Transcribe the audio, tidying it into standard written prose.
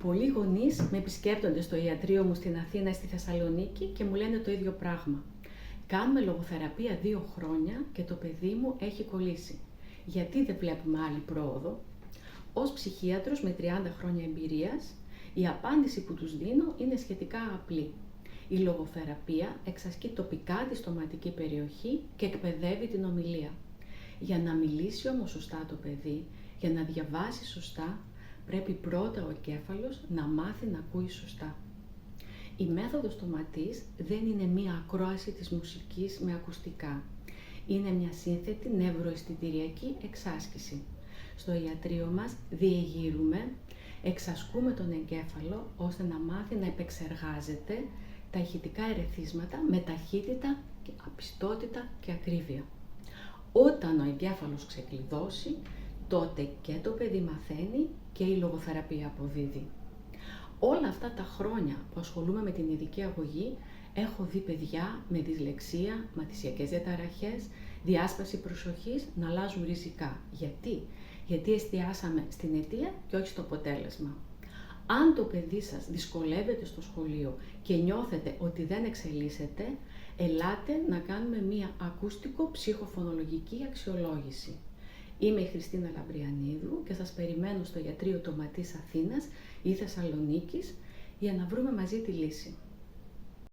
Πολλοί γονείς με επισκέπτονται στο ιατρείο μου στην Αθήνα ή στη Θεσσαλονίκη και μου λένε το ίδιο πράγμα. Κάνουμε λογοθεραπεία 2 χρόνια και το παιδί μου έχει κολλήσει. Γιατί δεν βλέπουμε άλλη πρόοδο? Ως ψυχίατρος με 30 χρόνια εμπειρίας, η απάντηση που τους δίνω είναι σχετικά απλή. Η λογοθεραπεία εξασκεί τοπικά τη στοματική περιοχή και εκπαιδεύει την ομιλία. Για να μιλήσει όμως σωστά το παιδί, για να διαβάσει σωστά, πρέπει πρώτα ο εγκέφαλος να μάθει να ακούει σωστά. Η μέθοδος στοματής δεν είναι μία ακρόαση της μουσικής με ακουστικά. Είναι μια σύνθετη νευροαισθητηριακή εξάσκηση. Στο ιατρείο μας διεγείρουμε, εξασκούμε τον εγκέφαλο ώστε να μάθει να επεξεργάζεται τα ηχητικά ερεθίσματα με ταχύτητα, απιστότητα και ακρίβεια. Όταν ο εγκέφαλος ξεκλειδώσει, τότε και το παιδί μαθαίνει και η λογοθεραπεία αποδίδει. Όλα αυτά τα χρόνια που ασχολούμαι με την ειδική αγωγή, έχω δει παιδιά με δυσλεξία, ματησιακές διαταραχές, διάσπαση προσοχής να αλλάζουν ριζικά. Γιατί εστιάσαμε στην αιτία και όχι στο αποτέλεσμα. Αν το παιδί σας δυσκολεύεται στο σχολείο και νιώθετε ότι δεν εξελίσσεται, ελάτε να κάνουμε μία ακούστικο-ψυχοφωνολογική αξιολόγηση. Είμαι η Χριστίνα Λαμπριανίδου και σας περιμένω στο Ιατρείο Τοματής Αθήνας ή Θεσσαλονίκης για να βρούμε μαζί τη λύση.